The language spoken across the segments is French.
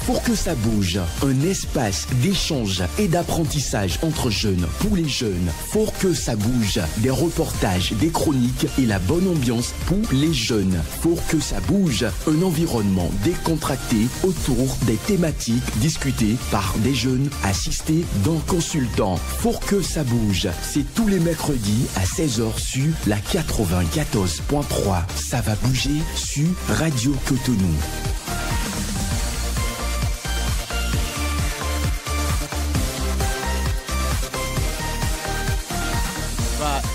Pour que ça bouge, un espace d'échange et d'apprentissage entre jeunes, pour les jeunes. Pour que ça bouge, des reportages, des chroniques et la bonne ambiance pour les jeunes. Pour que ça bouge, un environnement décontracté autour des thématiques discutées par des jeunes assistés d'un consultant. Pour que ça bouge, c'est tous les mercredis à 16h sur la 94.3. Ça va bouger sur Radio Cotonou.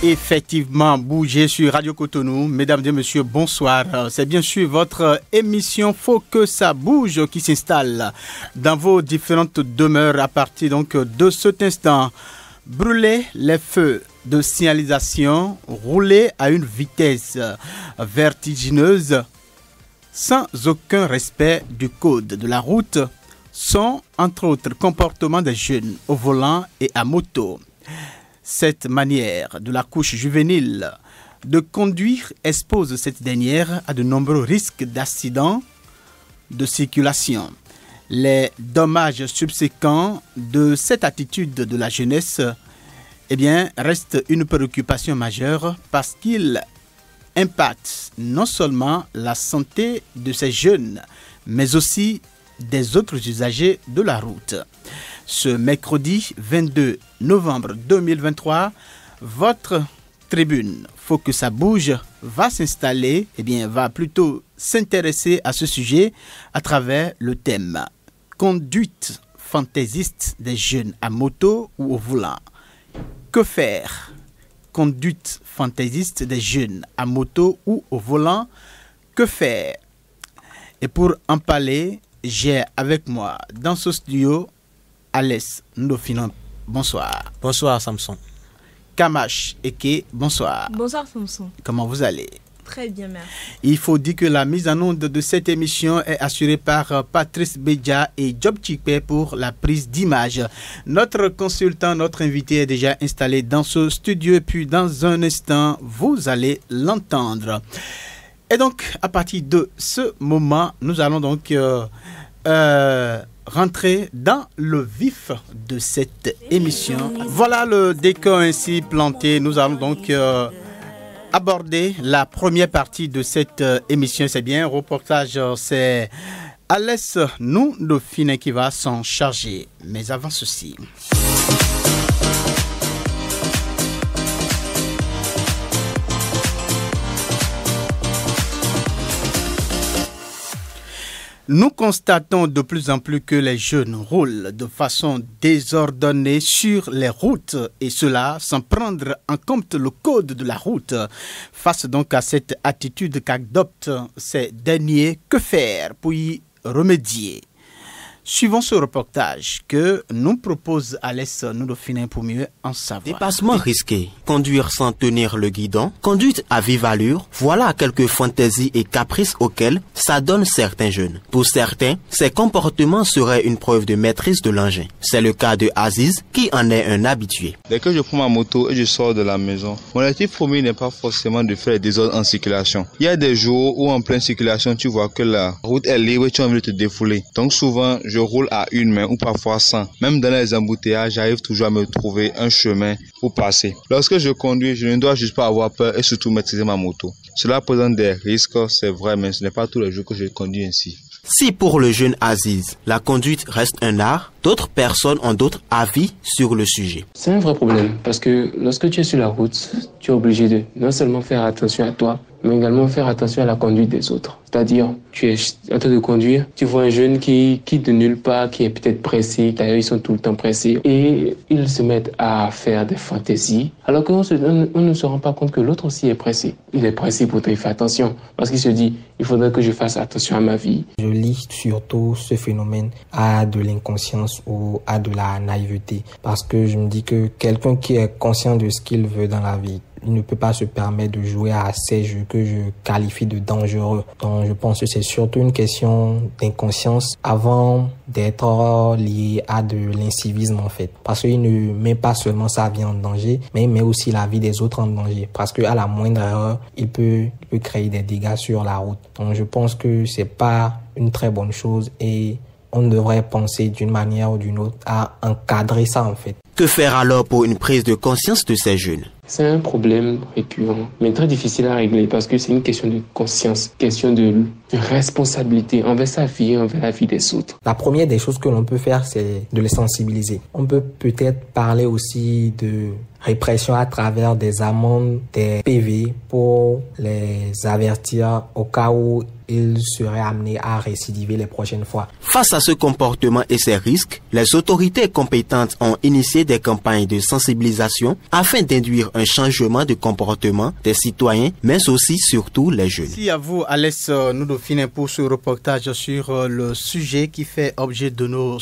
Effectivement, bouger sur Radio Cotonou. Mesdames et messieurs, bonsoir. C'est bien sûr votre émission Faut que ça bouge qui s'installe dans vos différentes demeures à partir donc de cet instant. Brûlez les feux de signalisation, roulez à une vitesse vertigineuse sans aucun respect du code de la route sont entre autres comportements des jeunes au volant et à moto. Cette manière de la couche juvénile de conduire expose cette dernière à de nombreux risques d'accidents de circulation. Les dommages subséquents de cette attitude de la jeunesse restent une préoccupation majeure parce qu'il impacte non seulement la santé de ces jeunes, mais aussi des autres usagers de la route. Ce mercredi 22 novembre 2023, votre tribune Faut que ça bouge va s'installer, va plutôt s'intéresser à ce sujet à travers le thème conduite fantaisiste des jeunes à moto ou au volant. Que faire? Conduite fantaisiste des jeunes à moto ou au volant. Que faire? Et pour en parler, j'ai avec moi dans ce studio Alès Ndofinan, bonsoir. Bonsoir Samson. Kamash Eke, bonsoir. Bonsoir Samson. Comment vous allez? Très bien, merci. Il faut dire que la mise en onde de cette émission est assurée par Patrice Bédia et Job Chikpe pour la prise d'image. Notre consultant, notre invité est déjà installé dans ce studio et puis dans un instant, vous allez l'entendre. Et donc, à partir de ce moment, nous allons donc rentrer dans le vif de cette émission. Voilà le décor ainsi planté. Nous allons donc aborder la première partie de cette émission. C'est bien un reportage, c'est Alès Ndofinan qui va s'en charger. Mais avant ceci... Nous constatons de plus en plus que les jeunes roulent de façon désordonnée sur les routes et cela sans prendre en compte le code de la route. Face donc à cette attitude qu'adoptent ces derniers, que faire pour y remédier? Suivons ce reportage que nous propose Alès Ndofinan pour mieux en savoir. Dépassement risqué, conduire sans tenir le guidon, conduite à vive allure, voilà quelques fantaisies et caprices auxquels s'adonnent certains jeunes. Pour certains, ces comportements seraient une preuve de maîtrise de l'engin. C'est le cas de Aziz qui en est un habitué. Dès que je prends ma moto et je sors de la maison, mon objectif premier n'est pas forcément de faire des désordres en circulation. Il y a des jours où en pleine circulation, tu vois que la route est libre et tu as envie de te défouler. Donc souvent, je roule à une main ou parfois sans. Même dans les embouteillages, j'arrive toujours à me trouver un chemin pour passer. Lorsque je conduis, je ne dois juste pas avoir peur et surtout maîtriser ma moto. Cela présente des risques, c'est vrai, mais ce n'est pas tous les jours que je conduis ainsi. Si pour le jeune Aziz, la conduite reste un art, d'autres personnes ont d'autres avis sur le sujet. C'est un vrai problème parce que lorsque tu es sur la route, tu es obligé de non seulement faire attention à toi, mais également faire attention à la conduite des autres. C'est-à-dire, tu es en train de conduire, tu vois un jeune qui quitte de nulle part, qui est peut-être pressé, d'ailleurs ils sont tout le temps pressés, et ils se mettent à faire des fantaisies, alors qu'on ne se rend pas compte que l'autre aussi est pressé. Il est pressé, pourtant il fait attention, parce qu'il se dit, il faudrait que je fasse attention à ma vie. Je lis surtout ce phénomène à de l'inconscience ou à de la naïveté, parce que je me dis que quelqu'un qui est conscient de ce qu'il veut dans la vie, il ne peut pas se permettre de jouer à ces jeux que je qualifie de dangereux. Donc je pense que c'est surtout une question d'inconscience avant d'être lié à de l'incivisme en fait. Parce qu'il ne met pas seulement sa vie en danger, mais il met aussi la vie des autres en danger. Parce qu'à la moindre erreur, il peut créer des dégâts sur la route. Donc je pense que c'est pas une très bonne chose et on devrait penser d'une manière ou d'une autre à encadrer ça en fait. Que faire alors pour une prise de conscience de ces jeunes? C'est un problème récurrent, mais très difficile à régler parce que c'est une question de conscience, question de responsabilité envers sa vie et envers la vie des autres. La première des choses que l'on peut faire, c'est de les sensibiliser. On peut peut-être parler aussi de répression à travers des amendes, des PV pour les avertir au cas où ils seraient amenés à récidiver les prochaines fois. Face à ce comportement et ses risques, les autorités compétentes ont initié des campagnes de sensibilisation afin d'induire un changement de comportement des citoyens, mais aussi surtout les jeunes. Merci à vous, Alès Noudofine, pour ce reportage sur le sujet qui fait objet de nos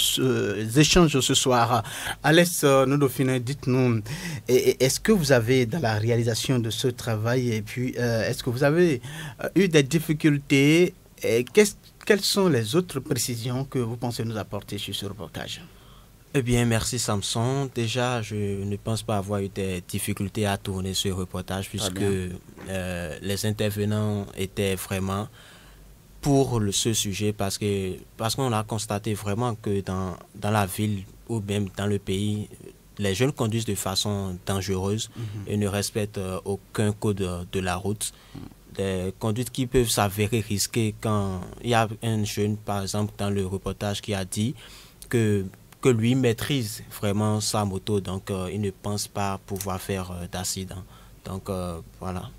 échanges ce soir. Alès Noudofine, dites-nous, est-ce que vous avez, dans la réalisation de ce travail, et puis est-ce que vous avez eu des difficultés et quelles sont les autres précisions que vous pensez nous apporter sur ce reportage? Eh bien, merci Samson. Déjà, je ne pense pas avoir eu des difficultés à tourner ce reportage puisque les intervenants étaient vraiment pour ce sujet parce qu'on a constaté vraiment que dans la ville ou même dans le pays, les jeunes conduisent de façon dangereuse et ne respectent aucun code de la route. Des conduites qui peuvent s'avérer risquées quand il y a un jeune, par exemple, dans le reportage qui a dit que lui maîtrise vraiment sa moto, donc il ne pense pas pouvoir faire d'accident. Donc voilà.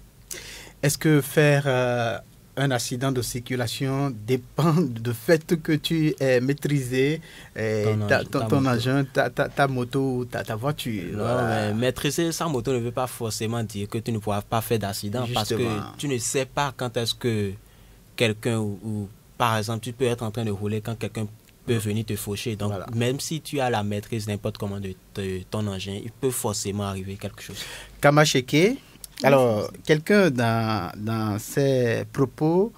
Est-ce que faire un accident de circulation dépend du fait que tu aies maîtrisé ton engin, ta moto ou ta voiture? Non, mais maîtriser sa moto ne veut pas forcément dire que tu ne pourras pas faire d'accident. Justement. Parce que tu ne sais pas quand est-ce que quelqu'un ou par exemple tu peux être en train de rouler quand quelqu'un peut venir te faucher. Donc, voilà. Même si tu as la maîtrise n'importe comment de ton engin, il peut forcément arriver quelque chose. Kamacheke, alors, quelqu'un dans ses propos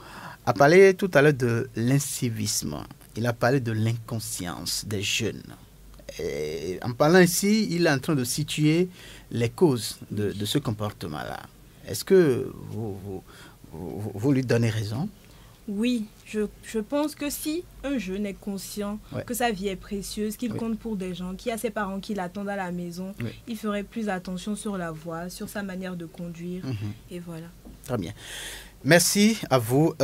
a parlé tout à l'heure de l'incivisme. Il a parlé de l'inconscience des jeunes. Et en parlant ici, il est en train de situer les causes de ce comportement-là. Est-ce que vous lui donnez raison? Oui, je pense que si un jeune est conscient que sa vie est précieuse, qu'il compte pour des gens, qu'il y a ses parents qui l'attendent à la maison, il ferait plus attention sur la voie, sur sa manière de conduire, et voilà. Très bien. Merci à vous.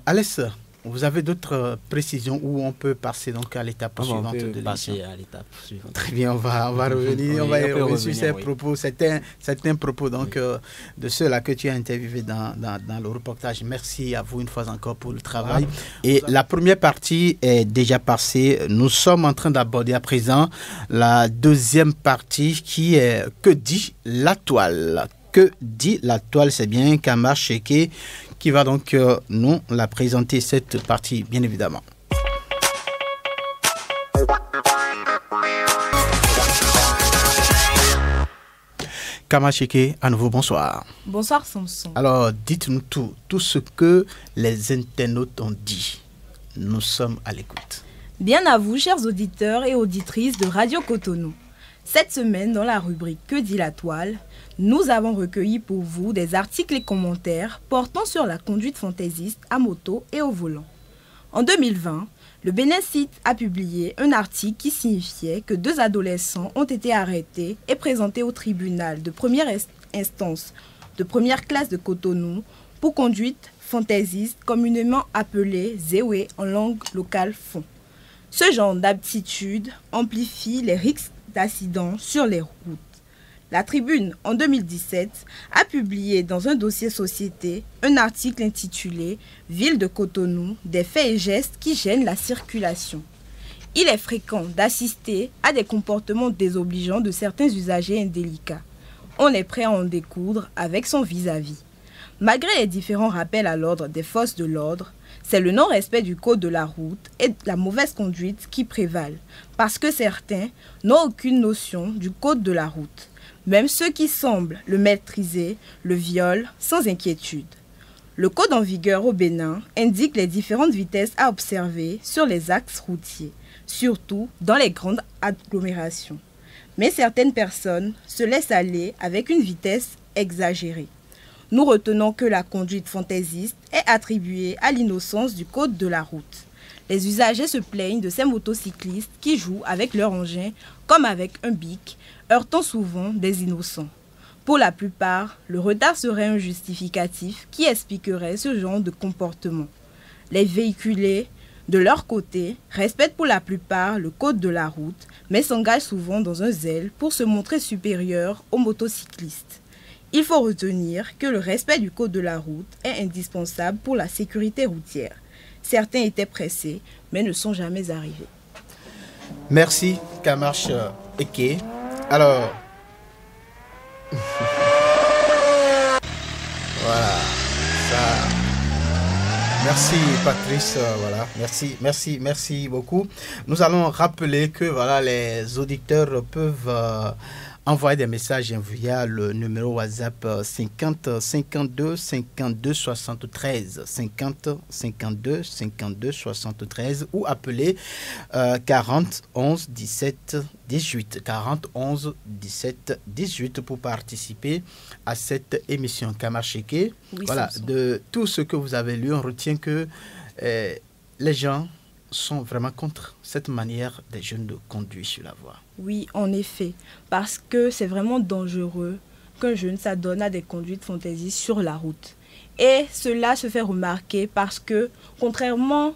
Alès, vous avez d'autres précisions où on peut passer donc à l'étape suivante de l'émission? Passer à l'étape suivante. Très bien, on va revenir, on va revenir sur ces propos, certains propos donc de ceux-là que tu as interviewés dans le reportage. Merci à vous une fois encore pour le travail. Et la première partie est déjà passée. Nous sommes en train d'aborder à présent la deuxième partie qui est « Que dit la toile ?» Que dit la toile? C'est bien Kamacheke qui va donc nous la présenter, cette partie, bien évidemment. Kamacheke, à nouveau, bonsoir. Bonsoir Samson. Alors, dites-nous tout ce que les internautes ont dit. Nous sommes à l'écoute. Bien à vous, chers auditeurs et auditrices de Radio Cotonou. Cette semaine, dans la rubrique « Que dit la toile ?», nous avons recueilli pour vous des articles et commentaires portant sur la conduite fantaisiste à moto et au volant. En 2020, le Bénin Site a publié un article qui signifiait que 2 adolescents ont été arrêtés et présentés au tribunal de première instance de première classe de Cotonou pour conduite fantaisiste communément appelée Zéwé en langue locale fon. Ce genre d'aptitude amplifie les risques d'accidents sur les routes. La Tribune, en 2017, a publié dans un dossier société un article intitulé « Ville de Cotonou, des faits et gestes qui gênent la circulation ». Il est fréquent d'assister à des comportements désobligeants de certains usagers indélicats. On est prêt à en découdre avec son vis-à-vis. Malgré les différents rappels à l'ordre des forces de l'ordre, c'est le non-respect du code de la route et la mauvaise conduite qui prévalent, parce que certains n'ont aucune notion du code de la route. Même ceux qui semblent le maîtriser le violent sans inquiétude. Le code en vigueur au Bénin indique les différentes vitesses à observer sur les axes routiers, surtout dans les grandes agglomérations. Mais certaines personnes se laissent aller avec une vitesse exagérée. Nous retenons que la conduite fantaisiste est attribuée à l'innocence du code de la route. Les usagers se plaignent de ces motocyclistes qui jouent avec leur engin comme avec un bic, heurtant souvent des innocents. Pour la plupart, le retard serait un justificatif qui expliquerait ce genre de comportement. Les véhiculés, de leur côté, respectent pour la plupart le code de la route, mais s'engagent souvent dans un zèle pour se montrer supérieurs aux motocyclistes. Il faut retenir que le respect du code de la route est indispensable pour la sécurité routière. Certains étaient pressés, mais ne sont jamais arrivés. Merci, Kamash Eke. Alors, voilà, ça. Merci Patrice, voilà, merci beaucoup. Nous allons rappeler que voilà, les auditeurs peuvent envoyer des messages via le numéro WhatsApp 50 52 52 73 50 52 52 73 ou appeler 40 11 17 18 40 11 17 18 pour participer à cette émission Kamash Eke. Oui, voilà, de tout ce que vous avez lu, on retient que les gens sont vraiment contre cette manière des jeunes de conduire sur la voie. Oui, en effet, parce que c'est vraiment dangereux qu'un jeune s'adonne à des conduites fantaisistes sur la route. Et cela se fait remarquer parce que, contrairement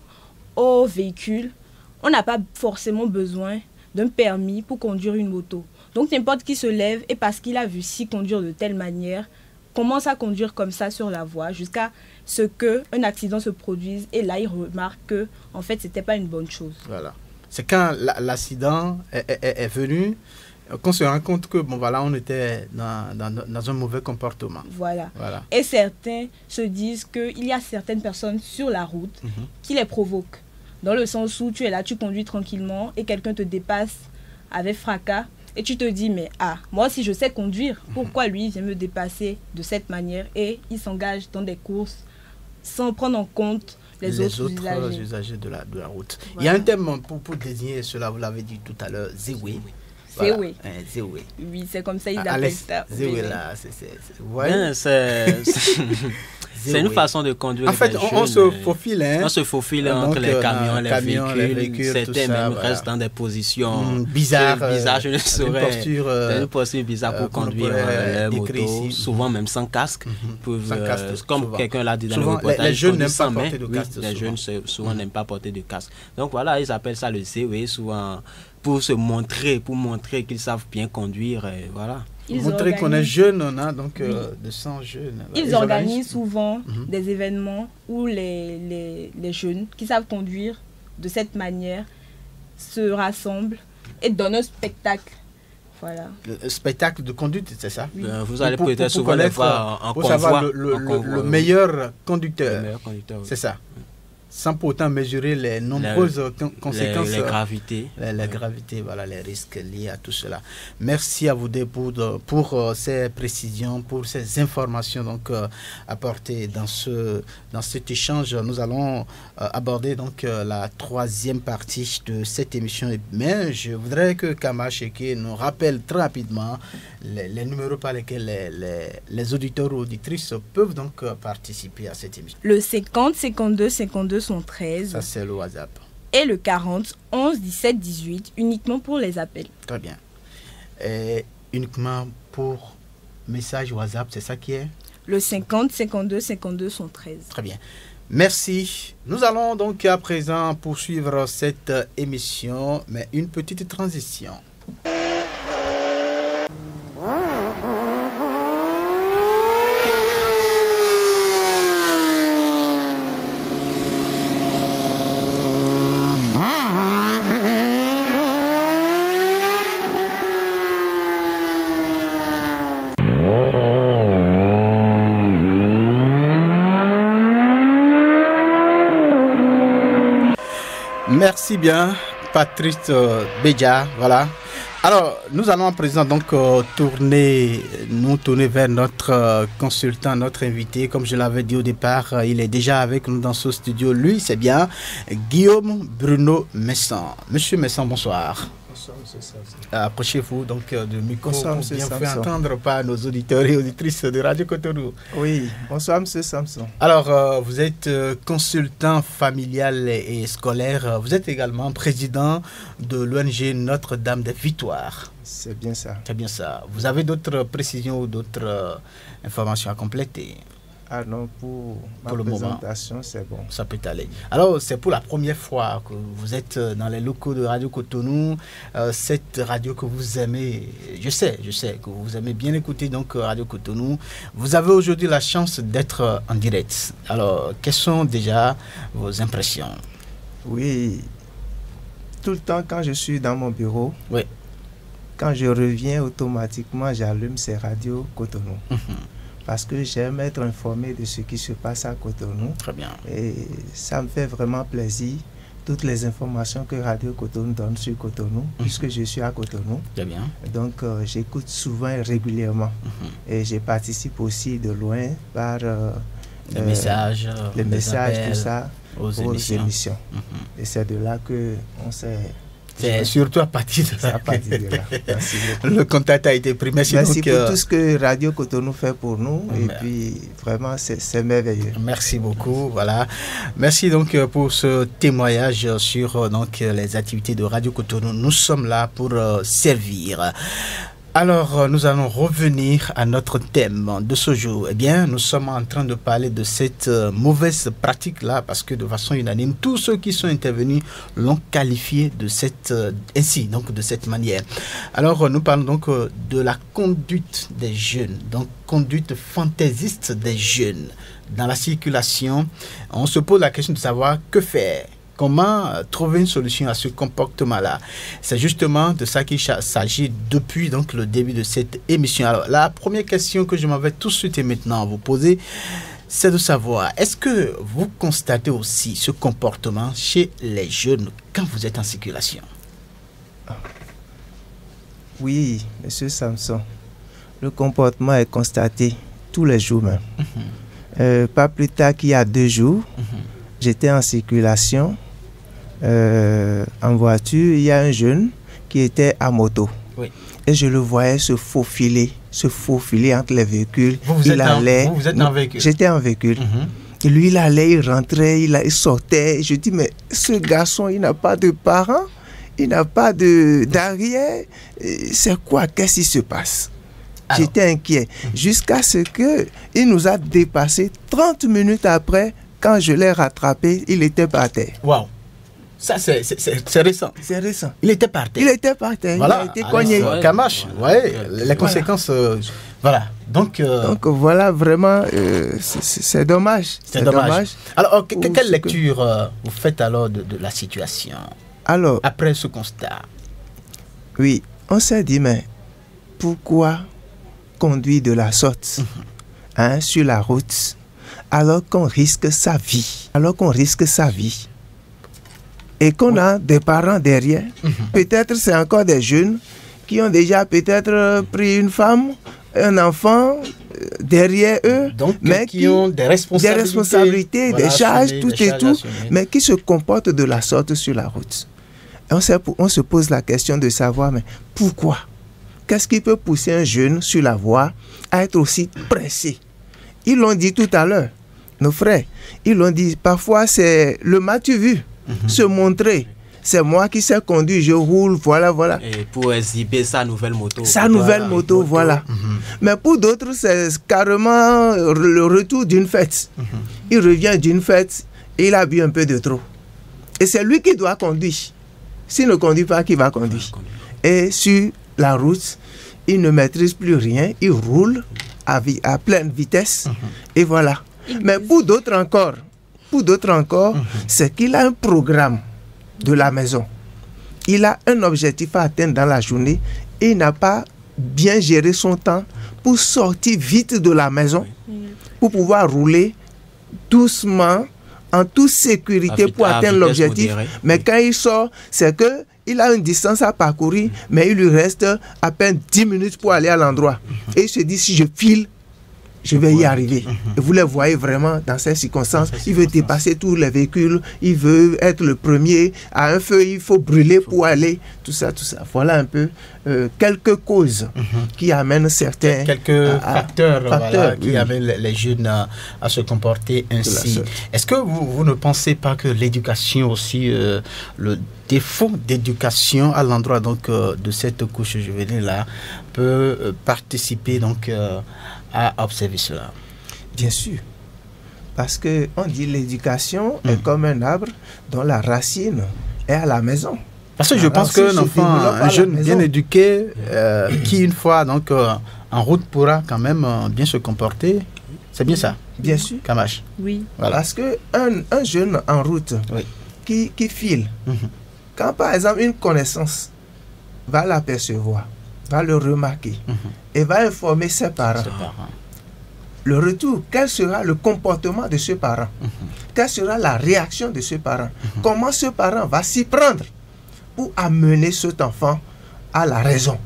aux véhicules, on n'a pas forcément besoin d'un permis pour conduire une moto. Donc n'importe qui se lève et parce qu'il a vu si conduire de telle manière, commence à conduire comme ça sur la voie jusqu'à ce qu'un accident se produise et là il remarque que en fait c'était pas une bonne chose. Voilà. C'est quand l'accident est venu qu'on se rend compte que bon voilà on était dans un mauvais comportement. Voilà. Et certains se disent qu'il y a certaines personnes sur la route qui les provoquent. Dans le sens où tu es là, tu conduis tranquillement et quelqu'un te dépasse avec fracas. Et tu te dis, mais moi si je sais conduire, pourquoi lui il vient me dépasser de cette manière? Et il s'engage dans des courses sans prendre en compte les autres usagers de la route. Voilà. Il y a un terme pour désigner cela, vous l'avez dit tout à l'heure, Zéwé. Voilà. Zéwé. Oui, c'est comme ça ils appellent ça. Zéwé là, c'est une façon de conduire. En fait, on se faufile. On se faufile entre les camions, les véhicules. Certains même restent dans des positions bizarres. Je ne saurais. Une posture bizarre pour conduire les motos. Souvent même sans casque. Comme quelqu'un l'a dit dans le reportage. Les jeunes n'aiment pas porter de casque. Les jeunes souvent n'aiment pas porter de casque. Donc voilà, ils appellent ça le CW souvent pour montrer qu'ils savent bien conduire. Et voilà. Montrer qu'on est jeune, on a donc de 100 jeunes. Ils organisent souvent des événements où les jeunes qui savent conduire de cette manière se rassemblent et donnent un spectacle. Voilà. Le spectacle de conduite, c'est ça? Oui. Vous allez peut-être souvent les voir en convoi. Pour savoir le meilleur conducteur. Oui. C'est ça. Sans pourtant mesurer les nombreuses conséquences. Les gravités. Les gravités, voilà, les risques liés à tout cela. Merci à vous deux pour ces précisions, pour ces informations donc, apportées dans cet échange. Nous allons aborder donc, la troisième partie de cette émission. Mais je voudrais que Kamash Eke nous rappelle très rapidement les numéros par lesquels les auditeurs ou auditrices peuvent donc participer à cette émission. Le 50 52 52 113. Ça, c'est le WhatsApp. Et le 40 11 17 18, uniquement pour les appels. Très bien. Et uniquement pour message WhatsApp, c'est ça qui est? Le 50 52 52 113. Très bien. Merci. Nous allons donc à présent poursuivre cette émission, mais une petite transition. Merci bien, Patrice Béja. Voilà. Alors, nous allons à présent donc tourner vers notre consultant, notre invité. Comme je l'avais dit au départ, il est déjà avec nous dans ce studio. Lui, c'est bien Guillaume Bruno Messan. Monsieur Messan, bonsoir. Approchez-vous donc du micro pour bien faire entendre par nos auditeurs et auditrices de Radio Cotonou. Oui, bonsoir M. Samson. Alors, vous êtes consultant familial et scolaire. Vous êtes également président de l'ONG Notre-Dame des Victoires. C'est bien ça. C'est bien ça. Vous avez d'autres précisions ou d'autres informations à compléter? Ah non, pour le présentation, c'est bon. Ça peut aller. Alors, c'est pour la première fois que vous êtes dans les locaux de Radio Cotonou, cette radio que vous aimez. Je sais que vous aimez bien écouter donc Radio Cotonou. Vous avez aujourd'hui la chance d'être en direct. Alors, quelles sont déjà vos impressions? Oui, tout le temps quand je suis dans mon bureau, oui. Quand je reviens, automatiquement, j'allume ces radios Cotonou. Parce que j'aime être informé de ce qui se passe à Cotonou. Très bien. Et ça me fait vraiment plaisir, toutes les informations que Radio Cotonou donne sur Cotonou, puisque je suis à Cotonou. Très bien. Donc, j'écoute souvent et régulièrement. Et je participe aussi de loin par les messages, tout ça, aux émissions. Et c'est de là qu'on s'est... C'est surtout à partir de là. Merci beaucoup. Le contact a été pris. Merci pour tout ce que Radio Cotonou fait pour nous. Et puis, vraiment, c'est merveilleux. Merci beaucoup. Voilà. Merci donc pour ce témoignage sur donc, les activités de Radio Cotonou. Nous sommes là pour servir. Alors, nous allons revenir à notre thème de ce jour. Eh bien, nous sommes en train de parler de cette mauvaise pratique-là, parce que de façon unanime, tous ceux qui sont intervenus l'ont qualifié de cette manière. Alors, nous parlons donc de la conduite des jeunes, donc conduite fantaisiste des jeunes dans la circulation. On se pose la question de savoir que faire. Comment trouver une solution à ce comportement-là? C'est justement de ça qu'il s'agit depuis donc, le début de cette émission. Alors, la première question que je m'en vais tout de suite et maintenant vous poser, c'est de savoir, est-ce que vous constatez aussi ce comportement chez les jeunes quand vous êtes en circulation? Oui, monsieur Samson, le comportement est constaté tous les jours même. Pas plus tard qu'il y a 2 jours, j'étais en circulation. En voiture, il y a un jeune qui était à moto. Oui. Et je le voyais se faufiler entre les véhicules. Vous êtes en véhicule? J'étais en véhicule. Et lui, il allait, il rentrait, il sortait. Je dis, mais ce garçon, il n'a pas de parents, il n'a pas d'arrière. C'est quoi? Qu'est-ce qui se passe? Alors, j'étais inquiet. Jusqu'à ce qu'il nous a dépassé 30 minutes après. Quand je l'ai rattrapé, il était par terre. Waouh! Ça, c'est récent. C'est récent. Il était par terre. Il était par terre. Voilà. Il a été cogné. Camache. Ouais. Les conséquences. Voilà. Donc voilà, vraiment, c'est dommage. C'est dommage. Alors, quelle lecture vous faites alors de la situation? Alors, après ce constat? Oui, on s'est dit, mais pourquoi conduire de la sorte sur la route alors qu'on risque sa vie? Et qu'on a des parents derrière. Peut-être c'est encore des jeunes qui ont déjà peut-être pris une femme, un enfant derrière eux, donc, mais qui ont des responsabilités, des charges, tout, mais qui se comportent de la sorte sur la route. Et on se pose la question de savoir, mais pourquoi? Qu'est-ce qui peut pousser un jeune sur la voie à être aussi pressé? Ils l'ont dit tout à l'heure, nos frères, ils l'ont dit, parfois c'est le m'as-tu vu? Se montrer, c'est moi qui sais conduire, je roule, voilà. Et pour exhiber sa nouvelle moto. Voilà. Mais pour d'autres, c'est carrément le retour d'une fête. Il revient d'une fête et il a bu un peu de trop. Et c'est lui qui doit conduire. S'il ne conduit pas, qui va conduire? Et sur la route, il ne maîtrise plus rien, il roule à pleine vitesse. Et voilà. Mais pour d'autres encore, c'est qu'il a un programme de la maison. Il a un objectif à atteindre dans la journée et il n'a pas bien géré son temps pour sortir vite de la maison, pour pouvoir rouler doucement, en toute sécurité pour atteindre l'objectif. Mais quand il sort, c'est qu'il a une distance à parcourir, mais il lui reste à peine 10 minutes pour aller à l'endroit. Et il se dit, si je file, je vais y arriver. Et vous les voyez vraiment dans ces circonstances. Il veut dépasser tous les véhicules, il veut être le premier. À un feu, il faut brûler pour aller. Tout ça. Voilà un peu quelques causes qui amènent certains... Quelques facteurs qui amènent les jeunes à se comporter ainsi. Est-ce que vous ne pensez pas que l'éducation aussi, le défaut d'éducation à l'endroit donc de cette couche juvénile là peut participer donc à observer cela? Bien sûr, parce que on dit l'éducation est comme un arbre dont la racine est à la maison. Parce que je pense qu'un enfant, un jeune bien éduqué, qui une fois donc en route pourra quand même bien se comporter, c'est bien ça? Bien sûr. Kamash. Oui. Voilà. Parce que un jeune en route qui file, quand par exemple une connaissance va l'apercevoir, va le remarquer et va informer ses parents. Le retour, quel sera le comportement de ce parent? Quelle sera la réaction de ce parent? Comment ce parent va s'y prendre pour amener cet enfant à la raison?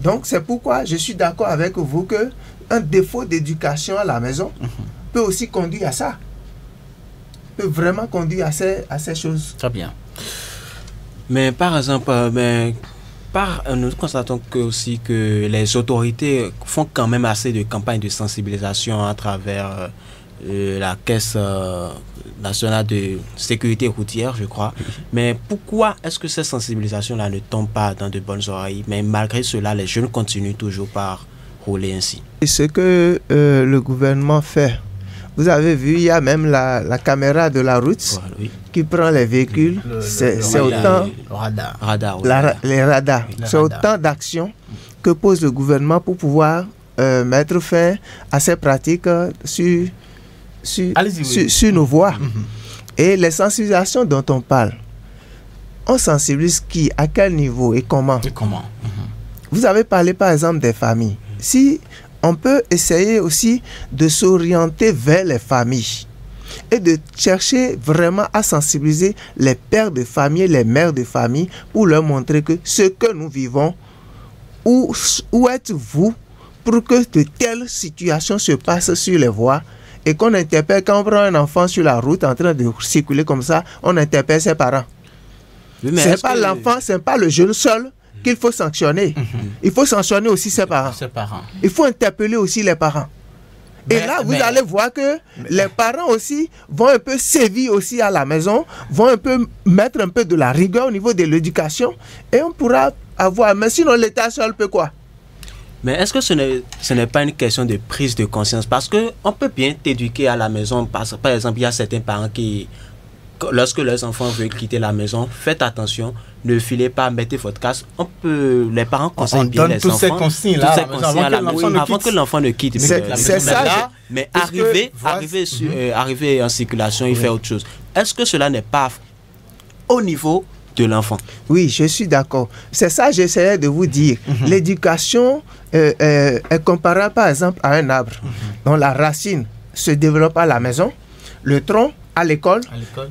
Donc c'est pourquoi je suis d'accord avec vous que un défaut d'éducation à la maison peut aussi conduire à ça. Peut vraiment conduire à ces choses. Très bien. Mais par exemple, nous constatons aussi que les autorités font quand même assez de campagnes de sensibilisation à travers la Caisse nationale de sécurité routière, je crois. Mais pourquoi est-ce que ces sensibilisations-là ne tombent pas dans de bonnes oreilles? Mais malgré cela, les jeunes continuent toujours par rouler ainsi. Et ce que le gouvernement fait, vous avez vu, il y a même la caméra de la route qui prend les véhicules. C'est autant les radars. C'est autant d'actions que pose le gouvernement pour pouvoir mettre fin à ces pratiques sur nos voies. Et les sensibilisations dont on parle, on sensibilise qui, à quel niveau et comment? Vous avez parlé par exemple des familles. Si on peut essayer aussi de s'orienter vers les familles et de chercher vraiment à sensibiliser les pères de famille et les mères de famille pour leur montrer que ce que nous vivons, où êtes-vous pour que de telles situations se passent sur les voies et qu'on interpelle, quand on prend un enfant sur la route en train de circuler comme ça, on interpelle ses parents. C'est pas l'enfant, c'est pas le jeune seul qu'il faut sanctionner. Il faut sanctionner aussi ses parents. Il faut interpeller aussi les parents. Et là, vous allez voir que les parents aussi vont un peu sévir aussi à la maison, vont un peu mettre un peu de la rigueur au niveau de l'éducation et on pourra avoir... Mais sinon, l'État seul peut quoi? Mais est-ce que ce n'est pas une question de prise de conscience? Parce qu'on peut bien t'éduquer à la maison. Par exemple, il y a certains parents qui... Lorsque leurs enfants veulent quitter la maison, faites attention, ne filez pas, mettez votre casque. Les parents conseillent bien les enfants. Tous ces consignes là, avant que l'enfant ne quitte. C'est ça. Mais arriver en circulation, il fait autre chose. Est-ce que cela n'est pas au niveau de l'enfant? Oui, je suis d'accord. C'est ça que j'essayais de vous dire. L'éducation est comparable par exemple à un arbre dont la racine se développe à la maison, le tronc à l'école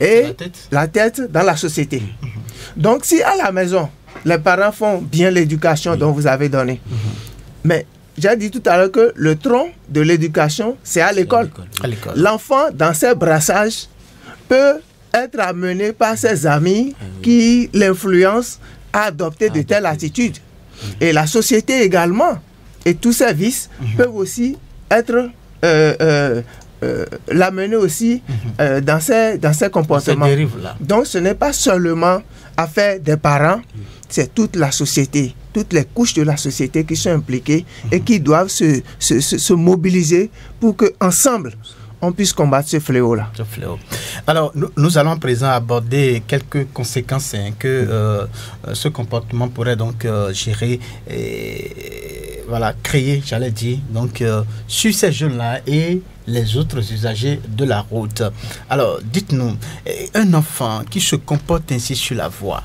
et la tête dans la société. Donc si à la maison, les parents font bien l'éducation dont vous avez donné, mais j'ai dit tout à l'heure que le tronc de l'éducation, c'est à l'école. L'enfant, dans ses brassages, peut être amené par ses amis qui l'influencent à adopter de telles attitudes. Et la société également, et tous ces vices peuvent aussi être l'amener aussi dans ses comportements. Donc ce n'est pas seulement affaire des parents, c'est toute la société, toutes les couches de la société qui sont impliquées et qui doivent se mobiliser pour qu'ensemble on puisse combattre ce fléau-là. Alors, nous allons à présent aborder quelques conséquences que ce comportement pourrait donc gérer et créer, j'allais dire, donc sur ces jeunes-là et les autres usagers de la route. Alors, dites-nous, un enfant qui se comporte ainsi sur la voie,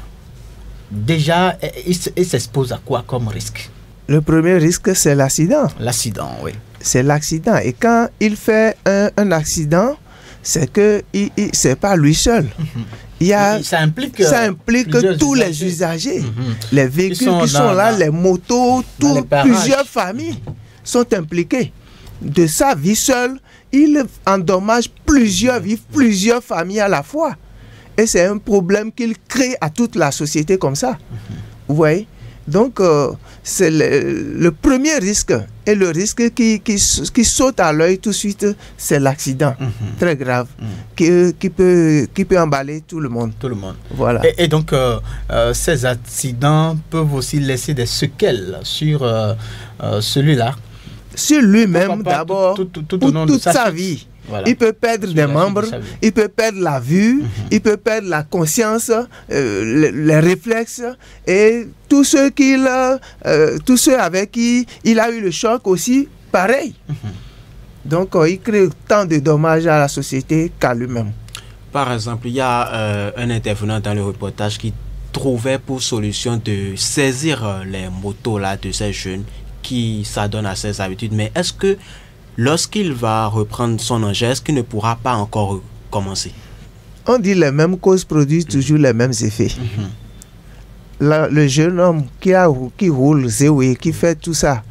déjà, il s'expose à quoi comme risque? Le premier risque, c'est l'accident. L'accident, oui. C'est l'accident. Et quand il fait un accident, c'est que c'est pas lui seul. Ça implique tous les usagers. Les véhicules qui sont là, les motos, plusieurs familles sont impliquées. de sa vie seule, il endommage plusieurs vies, plusieurs familles à la fois. Et c'est un problème qu'il crée à toute la société comme ça. Vous voyez? Donc, c'est le premier risque. Et le risque qui saute à l'œil tout de suite, c'est l'accident. Très grave. Qui peut emballer tout le monde. Tout le monde. Voilà. Et donc, ces accidents peuvent aussi laisser des séquelles sur celui-là. Sur lui-même, d'abord, pour toute sa vie. Voilà. Il peut perdre des membres, il peut perdre la vue, il peut perdre la conscience, les réflexes et tous ceux avec qui il a eu le choc aussi, pareil. Donc, il crée tant de dommages à la société qu'à lui-même. Par exemple, il y a un intervenant dans le reportage qui trouvait pour solution de saisir les motos là, de ces jeunes qui s'adonnent à ces habitudes. Mais est-ce que lorsqu'il va reprendre son engin, est-ce qu'il ne pourra pas encore commencer? On dit les mêmes causes produisent toujours les mêmes effets. Le jeune homme qui roule, Zéoué, qui fait tout ça,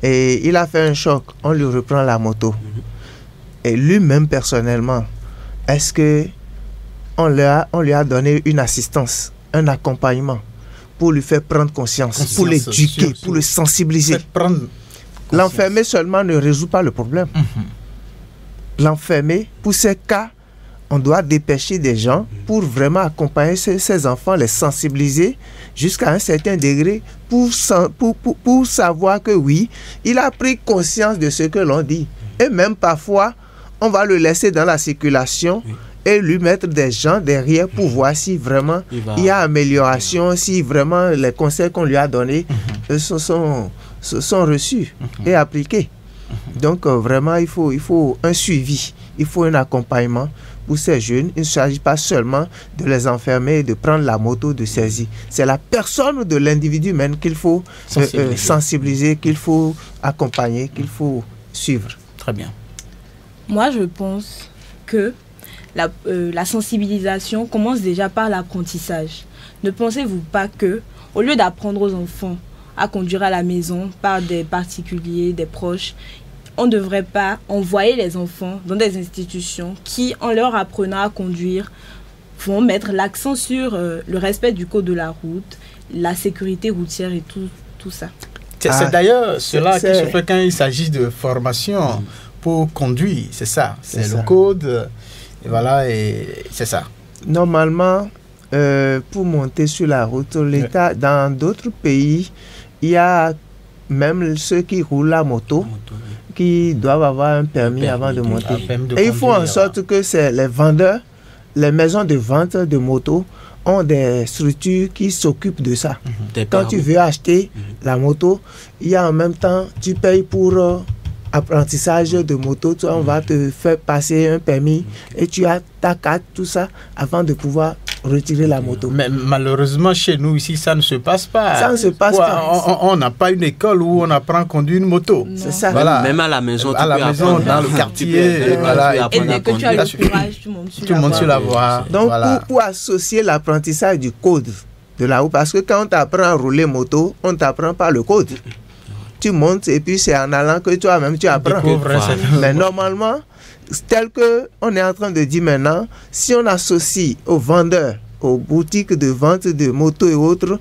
et il a fait un choc, on lui reprend la moto. Et lui-même, personnellement, est-ce que on lui a donné une assistance, un accompagnement pour lui faire prendre conscience pour l'éduquer, pour le sensibiliser? L'enfermer seulement ne résout pas le problème. L'enfermer, pour ces cas, on doit dépêcher des gens pour vraiment accompagner ces enfants, les sensibiliser jusqu'à un certain degré pour savoir que oui, il a pris conscience de ce que l'on dit. Et même parfois, on va le laisser dans la circulation et lui mettre des gens derrière pour voir si vraiment il y a amélioration, si vraiment les conseils qu'on lui a donnés sont reçus et appliqués. Donc vraiment il faut un suivi, il faut un accompagnement pour ces jeunes. Il ne s'agit pas seulement de les enfermer et de prendre la moto de saisie. C'est la personne de l'individu même qu'il faut sensibiliser, qu'il faut accompagner, qu'il faut suivre. Très bien. Moi je pense que la sensibilisation commence déjà par l'apprentissage. Ne pensez-vous pas que, au lieu d'apprendre aux enfants à conduire à la maison par des particuliers, des proches, on ne devrait pas envoyer les enfants dans des institutions qui, en leur apprenant à conduire, vont mettre l'accent sur le respect du code de la route, la sécurité routière et tout ça. C'est d'ailleurs cela qui se fait quand il s'agit de formation pour conduire, c'est ça. C'est le code, et voilà, et c'est ça. Normalement, pour monter sur la route, l'État, dans d'autres pays, il y a même ceux qui roulent la moto qui doivent avoir un permis avant de monter. Et il faut en sorte que c'est les vendeurs, les maisons de vente de motos ont des structures qui s'occupent de ça. Quand tu veux acheter la moto, il y a en même temps, tu payes pour apprentissage de moto, on va te faire passer un permis et tu as ta carte, tout ça, avant de pouvoir retirer la moto. Mais malheureusement, chez nous, ici, ça ne se passe pas. Ça ne se passe pas. On n'a pas une école où on apprend à conduire une moto. C'est ça. Voilà. Même à la maison, dans le quartier. Et dès que tu as le courage, tu montes sur la voie. Donc, pour associer l'apprentissage du code de la route, parce que quand on t'apprend à rouler moto, on ne t'apprend pas le code. Tu montes et puis c'est en allant que toi-même tu apprends. Mais normalement, tel qu'on est en train de dire maintenant, si on associe aux vendeurs, aux boutiques de vente de motos et autres,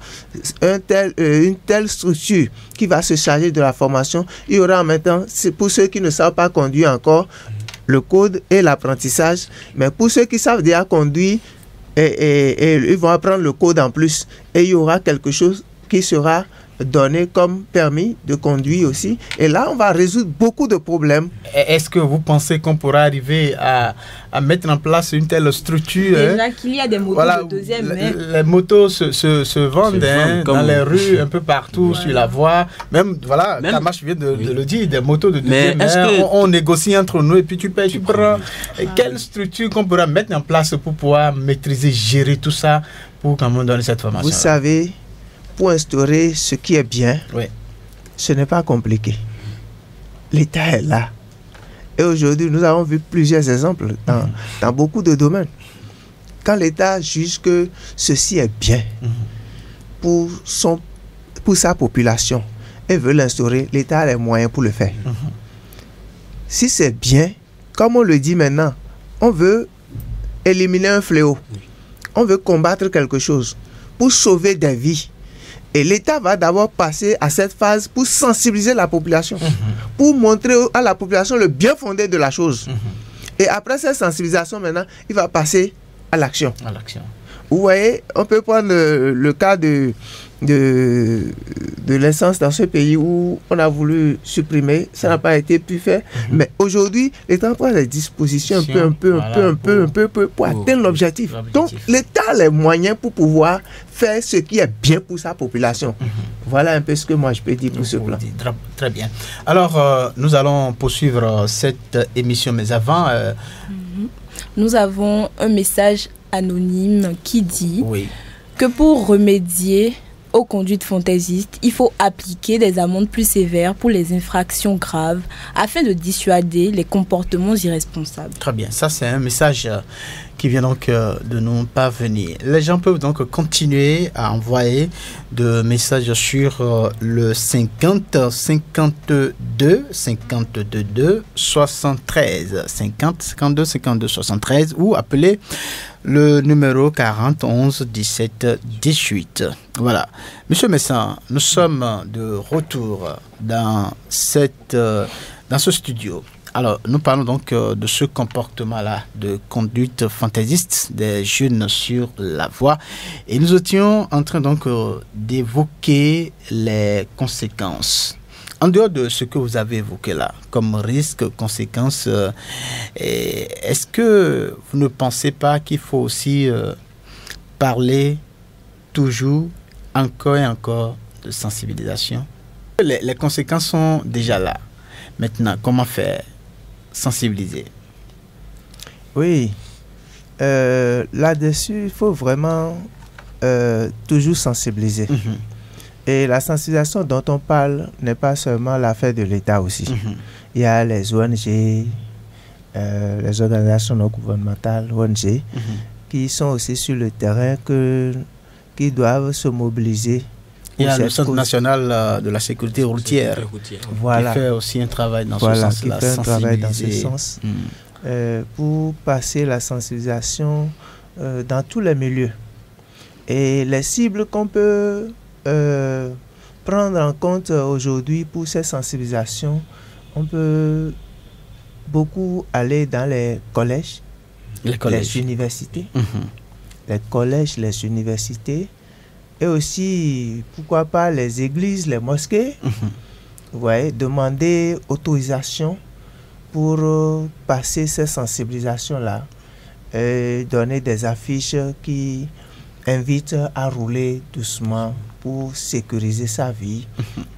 une telle structure qui va se charger de la formation, il y aura maintenant, pour ceux qui ne savent pas conduire encore, le code et l'apprentissage. Mais pour ceux qui savent déjà conduire, et ils vont apprendre le code en plus. Et il y aura quelque chose qui sera donné comme permis de conduire aussi. Et là, on va résoudre beaucoup de problèmes. Est-ce que vous pensez qu'on pourra arriver à mettre en place une telle structure? Déjà qu'il y a des motos de deuxième main. Les motos se vendent dans les rues, un peu partout, sur la voie. Même, Kamash vient de le dire, des motos de deuxième main. On négocie entre nous et puis tu payes, tu prends. Quelle structure qu'on pourra mettre en place pour pouvoir maîtriser, gérer tout ça, pour quand même donner cette formation? Vous savez, pour instaurer ce qui est bien, ce n'est pas compliqué. L'État est là. Et aujourd'hui, nous avons vu plusieurs exemples dans beaucoup de domaines. Quand l'État juge que ceci est bien pour sa population et veut l'instaurer, l'État a les moyens pour le faire. si c'est bien, comme on le dit maintenant, on veut éliminer un fléau. On veut combattre quelque chose pour sauver des vies. Et l'État va d'abord passer à cette phase pour sensibiliser la population, pour montrer à la population le bien fondé de la chose. Et après cette sensibilisation, maintenant, il va passer à l'action. Vous voyez, on peut prendre le cas de l'essence dans ce pays où on a voulu supprimer, ça n'a pas été pu faire. Mais aujourd'hui, l'État prend des dispositions un peu pour atteindre l'objectif. Donc, l'État a les moyens pour pouvoir faire ce qui est bien pour sa population. Voilà un peu ce que moi je peux dire pour ce plan. Très bien. Alors, nous allons poursuivre cette émission, mais avant... Nous avons un message anonyme qui dit que pour remédier aux conduites fantaisistes, il faut appliquer des amendes plus sévères pour les infractions graves afin de dissuader les comportements irresponsables. Très bien, ça c'est un message qui vient donc de nous parvenir. Les gens peuvent donc continuer à envoyer des messages sur le 50 52 52 73 50 52 52 73 ou appeler le numéro 40 11 17 18. Voilà. Monsieur Messin, nous sommes de retour dans ce studio. Alors, nous parlons donc de ce comportement-là de conduite fantaisiste des jeunes sur la voie. Et nous étions en train donc d'évoquer les conséquences. En dehors de ce que vous avez évoqué là, comme risque, conséquences, est-ce que vous ne pensez pas qu'il faut aussi parler toujours, encore et encore, de sensibilisation? Les conséquences sont déjà là. Maintenant, comment faire? Sensibiliser. Oui. Là-dessus, il faut vraiment toujours sensibiliser. Et la sensibilisation dont on parle n'est pas seulement l'affaire de l'État aussi. Il y a les ONG, les organisations non gouvernementales, ONG, qui sont aussi sur le terrain, qui doivent se mobiliser. Il y a le Centre national de la sécurité routière voilà. qui fait aussi un travail dans ce sens-là. Qui fait un travail dans ce sens pour passer la sensibilisation dans tous les milieux. Et les cibles qu'on peut prendre en compte aujourd'hui pour ces sensibilisations, on peut beaucoup aller dans les collèges, les universités, les collèges, les universités, et aussi, pourquoi pas, les églises, les mosquées. Vous voyez, demander autorisation pour passer ces sensibilisations-là et donner des affiches qui invitent à rouler doucement pour sécuriser sa vie.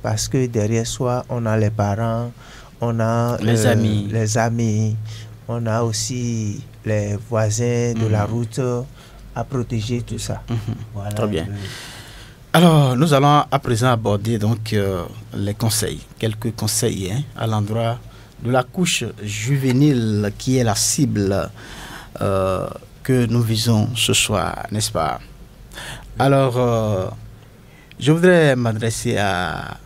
Parce que derrière soi, on a les parents, on a les amis, on a aussi les voisins de la route à protéger, tout ça. Voilà. Très bien. Alors, nous allons à présent aborder donc les conseils, quelques conseils à l'endroit de la couche juvénile qui est la cible que nous visons ce soir, n'est-ce pas? Alors, je voudrais m'adresser à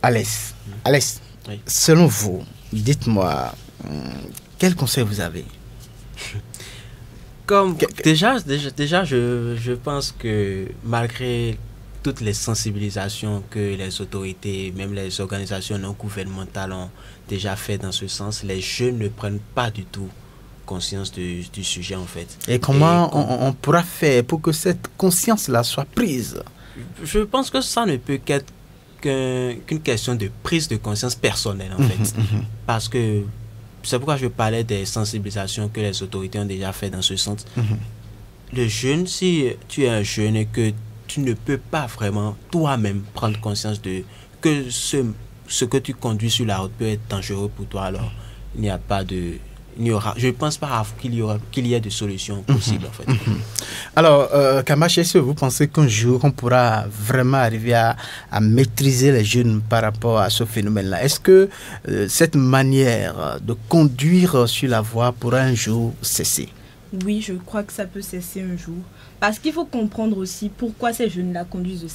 Alès. Alès, selon vous, dites-moi, quel conseil vous avez? Déjà, je pense que malgré toutes les sensibilisations que les autorités, même les organisations non gouvernementales ont déjà fait dans ce sens, les jeunes ne prennent pas du tout conscience du sujet en fait. Et comment on pourra faire pour que cette conscience-là soit prise? Je pense que ça ne peut qu'être qu'une question de prise de conscience personnelle en fait. Parce que c'est pourquoi je parlais des sensibilisations que les autorités ont déjà fait dans ce sens. Le jeune, si tu es un jeune et que tu ne peux pas vraiment toi-même prendre conscience de que ce que tu conduis sur la route peut être dangereux pour toi, alors je ne pense pas qu'il y ait de solutions possibles en fait. Alors, Kamache, est-ce que vous pensez qu'un jour on pourra vraiment arriver à maîtriser les jeunes par rapport à ce phénomène-là? Est-ce que cette manière de conduire sur la voie pourra un jour cesser? Oui, je crois que ça peut cesser un jour. Parce qu'il faut comprendre aussi pourquoi ces jeunes-là conduisent de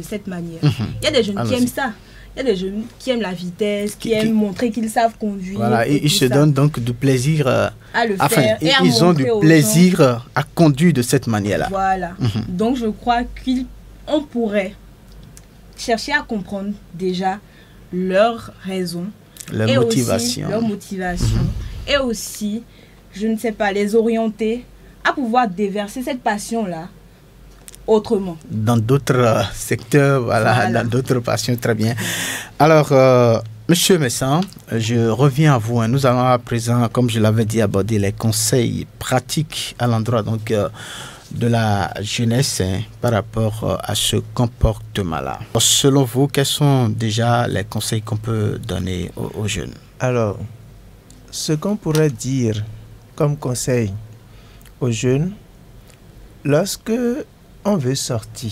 cette manière. Il y a des jeunes qui aiment ça. Il y a des jeunes qui aiment la vitesse, qui aiment montrer qu'ils savent conduire. Voilà, et ils se donnent donc du plaisir à le faire. Et ils ont du plaisir à conduire de cette manière-là. Voilà. Donc je crois qu'on pourrait chercher à comprendre déjà leurs raisons. Leur motivation. Leur motivation. Et aussi, je ne sais pas, les orienter à pouvoir déverser cette passion-là autrement. Dans d'autres secteurs, voilà, dans d'autres passions, très bien. Alors, Monsieur Messan, je reviens à vous. Nous allons à présent, comme je l'avais dit, aborder les conseils pratiques à l'endroit donc de la jeunesse par rapport à ce comportement-là. Selon vous, quels sont déjà les conseils qu'on peut donner aux jeunes? Alors, ce qu'on pourrait dire comme conseil aux jeunes, lorsque on veut sortir,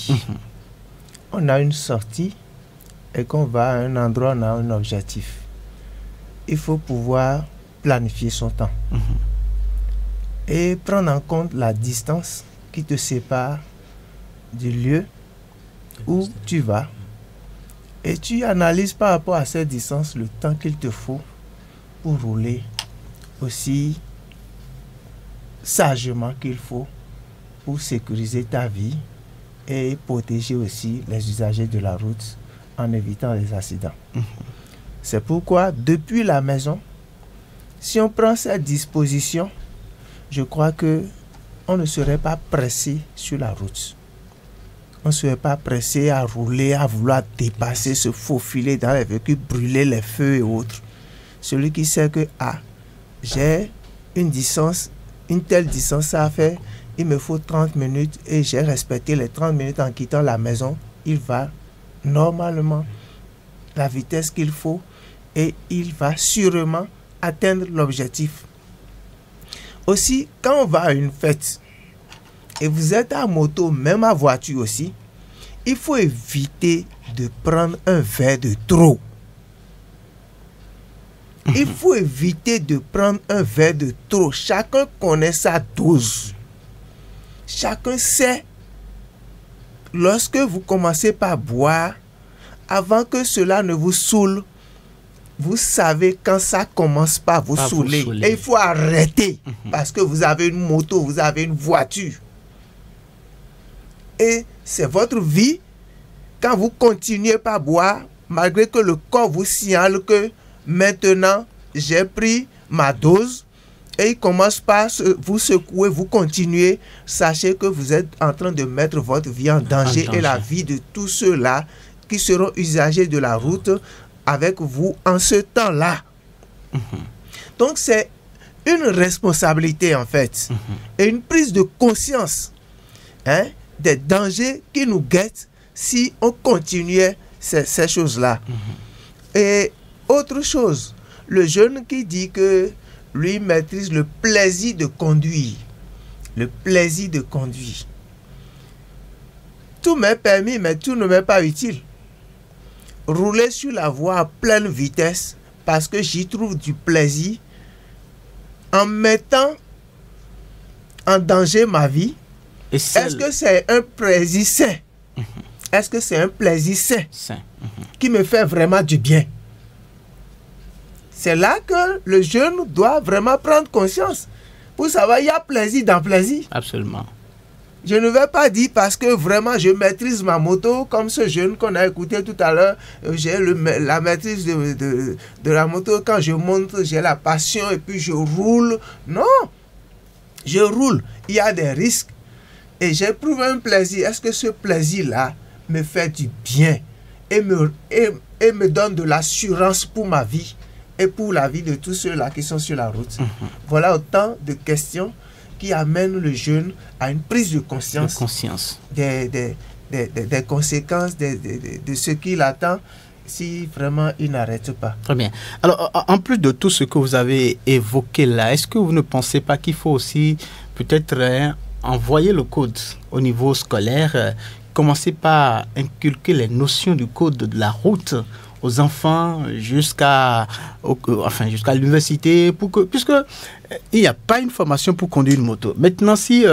on a une sortie et qu'on va à un endroit, on a un objectif. Il faut pouvoir planifier son temps et prendre en compte la distance qui te sépare du lieu où tu vas. Et tu analyses par rapport à cette distance le temps qu'il te faut pour rouler aussi sagement qu'il faut pour sécuriser ta vie et protéger aussi les usagers de la route en évitant les accidents. C'est pourquoi, depuis la maison, si on prend cette disposition, je crois que on ne serait pas pressé sur la route. On ne serait pas pressé à rouler, à vouloir dépasser, se faufiler dans les véhicules, brûler les feux et autres. Celui qui sait que j'ai une telle distance à faire, il me faut 30 minutes et j'ai respecté les 30 minutes en quittant la maison, il va normalement la vitesse qu'il faut et il va sûrement atteindre l'objectif. Aussi, quand on va à une fête et vous êtes à moto, même à voiture aussi, il faut éviter de prendre un verre de trop. Il faut éviter de prendre un verre de trop. Chacun connaît sa dose. Chacun sait, lorsque vous commencez par boire, avant que cela ne vous saoule, vous savez quand ça commence par vous saouler. Et il faut arrêter parce que vous avez une moto, vous avez une voiture. Et c'est votre vie. Quand vous continuez par boire, malgré que le corps vous signale que maintenant, j'ai pris ma dose et il commence par vous secouer, vous continuez, sachez que vous êtes en train de mettre votre vie en danger et la vie de tous ceux-là qui seront usagers de la route avec vous en ce temps-là. Donc, c'est une responsabilité en fait et une prise de conscience des dangers qui nous guettent si on continuait ces choses-là. Et autre chose, le jeune qui dit que lui maîtrise le plaisir de conduire. Le plaisir de conduire. Tout m'est permis, mais tout ne m'est pas utile. Rouler sur la voie à pleine vitesse parce que j'y trouve du plaisir en mettant en danger ma vie. Est-ce que c'est un plaisir sain? Est-ce que c'est un plaisir sain qui me fait vraiment du bien? C'est là que le jeune doit vraiment prendre conscience. Pour savoir, il y a plaisir dans plaisir. Absolument. Je ne vais pas dire parce que vraiment je maîtrise ma moto, comme ce jeune qu'on a écouté tout à l'heure, j'ai la maîtrise de la moto. Quand je monte, j'ai la passion et puis je roule. Non, je roule. Il y a des risques et j'éprouve un plaisir. Est-ce que ce plaisir-là me fait du bien et me donne de l'assurance pour ma vie et pour la vie de tous ceux-là qui sont sur la route? Voilà autant de questions qui amènent le jeune à une prise de conscience, des conséquences de ce qu'il attend si vraiment il n'arrête pas. Très bien. Alors, en plus de tout ce que vous avez évoqué là, est-ce que vous ne pensez pas qu'il faut aussi peut-être envoyer le code au niveau scolaire, commencer par inculquer les notions du code de la route aux enfants jusqu'à l'université, puisque il n'y a pas une formation pour conduire une moto. Maintenant, si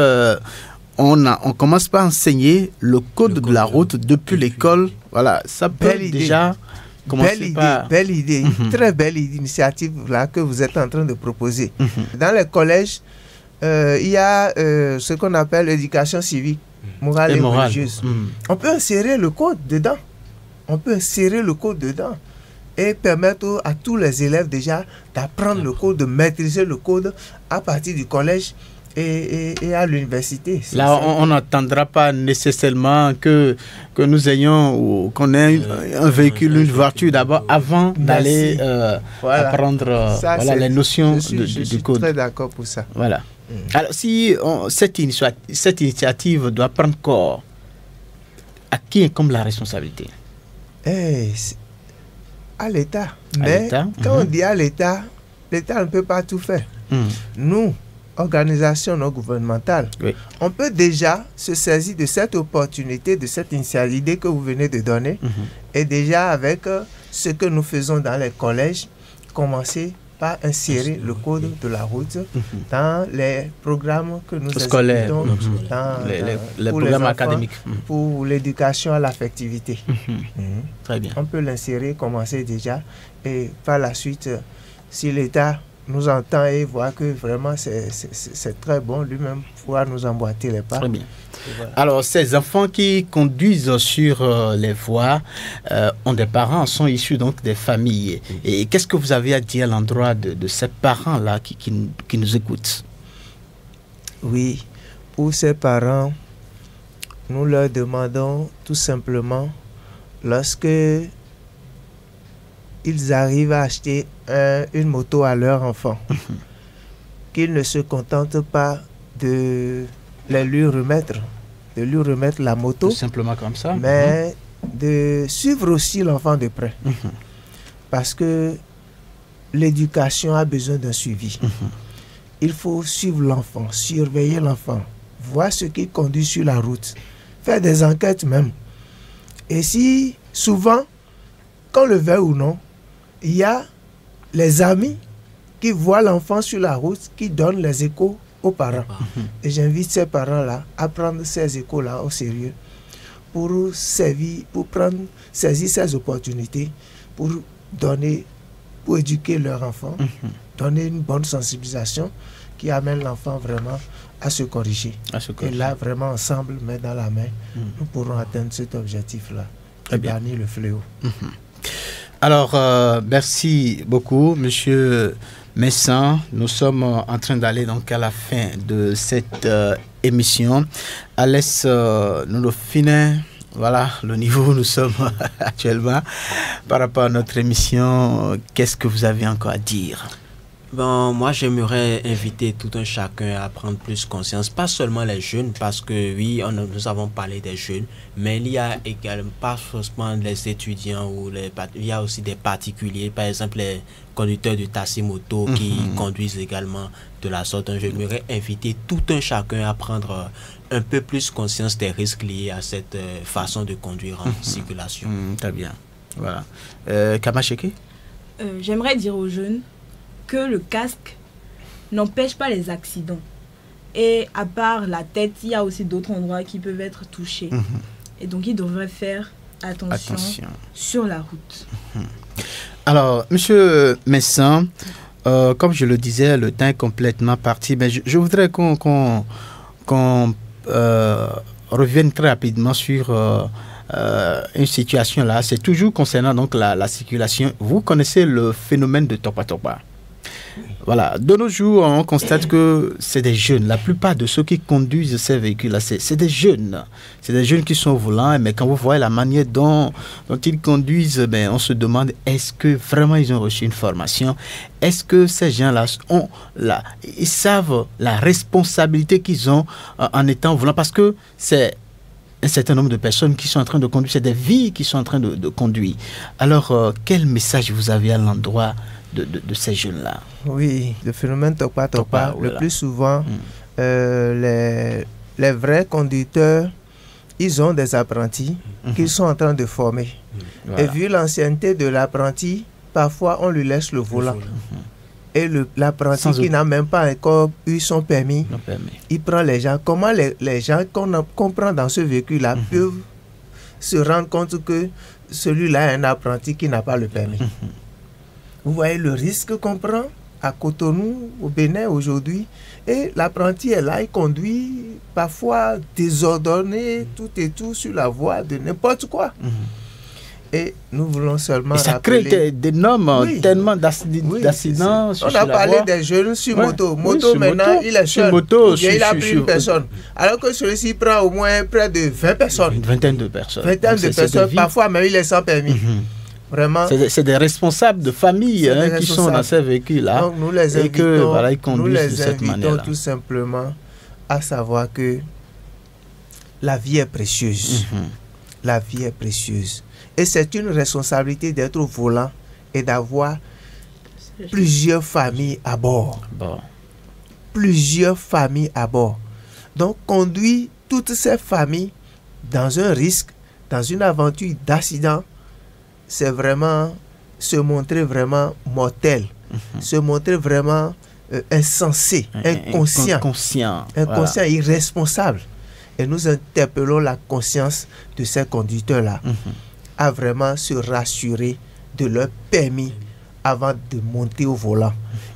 on commence par enseigner le code de la route depuis l'école, voilà, ça peut déjà commencer par... Belle idée, très belle initiative là que vous êtes en train de proposer. Dans les collèges, il y a ce qu'on appelle l'éducation civique, morale et religieuse. On peut insérer le code dedans. Et permettre à tous les élèves déjà d'apprendre le code, de maîtriser le code à partir du collège et à l'université. Là, on n'attendra pas nécessairement que nous ayons ou qu'on ait un véhicule, une voiture d'abord avant d'aller apprendre les notions du code. Je suis très d'accord pour ça. Voilà. Alors, si cette initiative doit prendre corps, à qui est comme la responsabilité? À l'État. Mais quand on dit à l'État, l'État ne peut pas tout faire. Nous, organisation non gouvernementale, on peut déjà se saisir de cette opportunité, de cette initiative que vous venez de donner, et déjà avec ce que nous faisons dans les collèges, commencer par insérer le code de la route dans les programmes que nous exécutons dans les programmes académiques pour l'éducation à l'affectivité. Très bien. On peut l'insérer, commencer déjà, et par la suite, si l'État nous entend et voit que vraiment c'est très bon, lui-même pouvoir nous emboîter les pas. Très bien. Voilà. Alors, ces enfants qui conduisent sur les voies ont des parents, sont issus donc des familles. Et qu'est-ce que vous avez à dire à l'endroit de ces parents-là qui nous écoutent? Oui, pour ces parents, nous leur demandons tout simplement, lorsque ils arrivent à acheter une moto à leur enfant, qu'ils ne se contentent pas de lui remettre la moto, tout simplement comme ça, mais de suivre aussi l'enfant de près, parce que l'éducation a besoin d'un suivi. Il faut suivre l'enfant, surveiller l'enfant, voir ce qu'il conduit sur la route, faire des enquêtes même. Et si souvent, qu'on le veuille ou non, il y a les amis qui voient l'enfant sur la route, qui donnent les échos aux parents. Et j'invite ces parents-là à prendre ces échos-là au sérieux pour saisir ces opportunités, pour éduquer leur enfant, donner une bonne sensibilisation qui amène l'enfant vraiment à se corriger. Et là, vraiment, ensemble, main dans la main, nous pourrons atteindre cet objectif-là, et bannir le fléau. Alors, merci beaucoup, Monsieur Messin. Nous sommes en train d'aller donc à la fin de cette émission. Alès, nous le finissons. Voilà le niveau où nous sommes actuellement par rapport à notre émission. Qu'est-ce que vous avez encore à dire? Bon, moi, j'aimerais inviter tout un chacun à prendre plus conscience, pas seulement les jeunes, parce que oui, nous avons parlé des jeunes, mais il y a également pas forcément les étudiants il y a aussi des particuliers, par exemple les conducteurs de taxi-moto qui conduisent également de la sorte. J'aimerais inviter tout un chacun à prendre un peu plus conscience des risques liés à cette façon de conduire en circulation. Très bien. Voilà. Kamacheke? J'aimerais dire aux jeunes que le casque n'empêche pas les accidents. Et à part la tête, il y a aussi d'autres endroits qui peuvent être touchés. Et donc, ils devraient faire attention sur la route. Alors, Monsieur Messin, comme je le disais, le temps est complètement parti, mais je voudrais qu'on revienne très rapidement sur une situation là. C'est toujours concernant donc la circulation. Vous connaissez le phénomène de topa-topa. Voilà, de nos jours, on constate que c'est des jeunes. La plupart de ceux qui conduisent ces véhicules-là, c'est des jeunes. C'est des jeunes qui sont au volant, mais quand vous voyez la manière dont ils conduisent, on se demande, est-ce que vraiment ils ont reçu une formation? Est-ce que ces gens-là ils savent la responsabilité qu'ils ont en étant au volant? Parce que c'est un certain nombre de personnes qui sont en train de conduire, c'est des vies qui sont en train de conduire. Alors, quel message vous avez à l'endroit de ces jeunes-là? Oui, le phénomène topa, le plus souvent, les vrais conducteurs, ils ont des apprentis qu'ils sont en train de former. Voilà. Et vu l'ancienneté de l'apprenti, parfois on lui laisse le volant. Et l'apprenti qui n'a même pas encore eu son permis, il prend les gens. Comment les gens qu'on prend dans ce véhicule-là peuvent se rendre compte que celui-là est un apprenti qui n'a pas le permis? Vous voyez le risque qu'on prend à Cotonou, au Bénin aujourd'hui. Et l'apprenti est là, il conduit parfois désordonné, tout et tout sur la voie de n'importe quoi. Et nous voulons seulement ça rappeler... crée des normes, tellement d'accidents. On a parlé des jeunes sur moto. Moto maintenant, il est seul. Il a pris une personne. Alors que celui-ci prend au moins près de 20 personnes. Une vingtaine de personnes. Parfois même il est sans permis. Vraiment. C'est des responsables de famille qui sont dans ces véhicules-là. Donc nous les invitons, tout simplement à savoir que la vie est précieuse. La vie est précieuse. Et c'est une responsabilité d'être au volant et d'avoir plusieurs familles à bord. Plusieurs familles à bord. Donc conduire toutes ces familles dans un risque, dans une aventure d'accident, c'est vraiment se montrer vraiment mortel, se montrer vraiment insensé, inconscient, voilà. Irresponsable. Et nous interpellons la conscience de ces conducteurs-là à vraiment se rassurer de leur permis avant de monter au volant.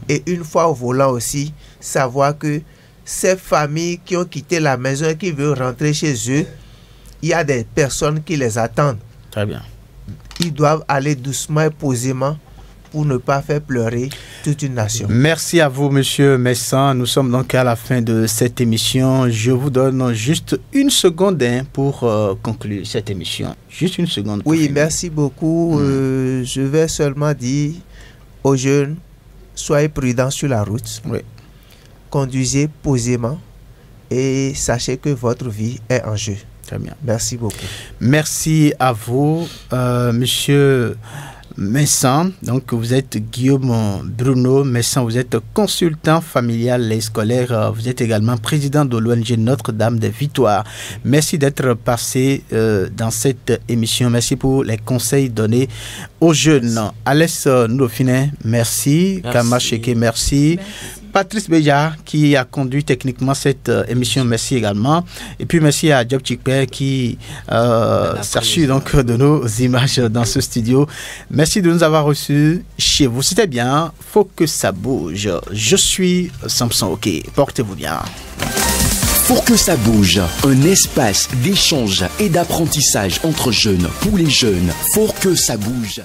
Et une fois au volant aussi, savoir que ces familles qui ont quitté la maison et qui veulent rentrer chez eux, il y a des personnes qui les attendent. Très bien. Ils doivent aller doucement et posément pour ne pas faire pleurer toute une nation. Merci à vous, Monsieur Messan. Nous sommes donc à la fin de cette émission. Je vous donne juste une seconde pour conclure cette émission. Juste une seconde. Oui, merci beaucoup. Je vais seulement dire aux jeunes, soyez prudents sur la route. Oui. Conduisez posément et sachez que votre vie est en jeu. Très bien. Merci beaucoup. Merci à vous, Monsieur Messan. Donc, vous êtes Guillaume Bruno Messan. Vous êtes consultant familial et scolaire. Vous êtes également président de l'ONG Notre-Dame des Victoires. Merci d'être passé dans cette émission. Merci pour les conseils donnés aux jeunes. Alès Ndofine, merci. Kama Cheke, merci. Patrice Beja qui a conduit techniquement cette émission, merci également. Et puis merci à Job Chikpe qui s'assure donc de nos images dans ce studio. Merci de nous avoir reçus chez vous. C'était bien, faut que ça bouge. Je suis Samson OK. Portez-vous bien. Faut que ça bouge, un espace d'échange et d'apprentissage entre jeunes pour les jeunes. Faut que ça bouge.